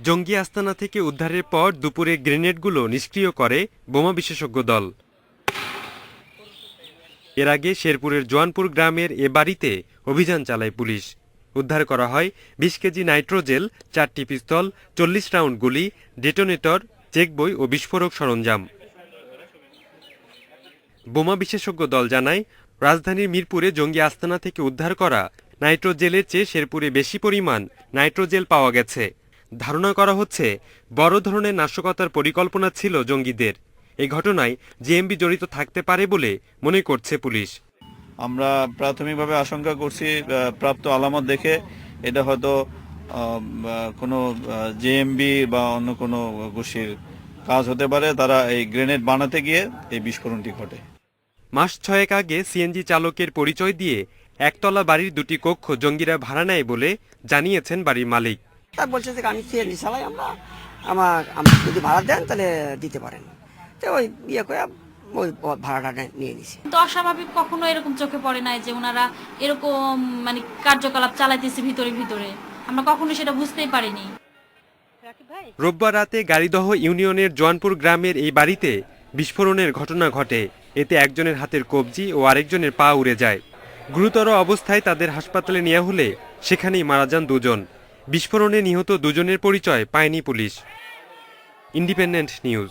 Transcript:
জঙ্গি আস্তানা থেকে উদ্ধারের পর দুপুরে গ্রেনেডগুলো নিষ্ক্রিয় করে বোমা বিশেষজ্ঞ দল। এর আগে শেরপুরের জোয়ানপুর গ্রামের এ বাড়িতে অভিযান চালায় পুলিশ। উদ্ধার করা হয় 20 কেজি নাইট্রোজেল, 4টি পিস্তল, 40 রাউন্ড গুলি, ডেটোনেটর, চেক বই ও বিস্ফোরক সরঞ্জাম। বোমা বিশেষজ্ঞ দল জানায়, রাজধানীর মিরপুরে জঙ্গি আস্তানা থেকে উদ্ধার করা নাইট্রোজেলের চেয়ে শেরপুরে বেশি পরিমাণ নাইট্রোজেল পাওয়া গেছে। ধারণা করা হচ্ছে বড় ধরনের নাশকতার পরিকল্পনা ছিল জঙ্গিদের। এই ঘটনায় জেএমবি জড়িত থাকতে পারে বলে মনে করছে পুলিশ। আমরা প্রাথমিকভাবে আশঙ্কা করছি প্রাপ্ত আলামত দেখে এটা হয়তো কোনো জেএমবি বা অন্য কোনো গোষ্ঠীর কাজ হতে পারে। তারা এই গ্রেনেড বানাতে গিয়ে এই বিস্ফোরণটি ঘটে। মাস 6 আগে সিএনজি চালকের পরিচয় দিয়ে একতলা বাড়ির 2টি কক্ষ জঙ্গিরা ভাড়া নেয় বলে জানিয়েছেন বাড়ির মালিক। তা বলছে যে আমি সিএনজি চালাই, আমার যদি ভাড়া দেন তাহলে দিতে পারেন। তো ওই ইয়ে করে ওই ভাড়াটা নিয়ে নিছি। তো অস্বাভাবিক কখনো এরকম চোখে পড়ে নাই যে ওনারা এরকম কার্যকলাপ চালাইতেছে ভিতরে ভিতরে, আমরা কখনো সেটা বুঝতেই পারিনি। রোববার রাতে গাড়িদহ ইউনিয়নের জোয়ানপুর গ্রামের এই বাড়িতে বিস্ফোরণের ঘটনা ঘটে। এতে একজনের হাতের কবজি ও আরেকজনের পা উড়ে যায়। গুরুতর অবস্থায় তাদের হাসপাতালে নেওয়া হলে সেখানেই মারা যান দুজন। বিস্ফোরণে নিহত দুজনের পরিচয় পায়নি পুলিশ। Independent news.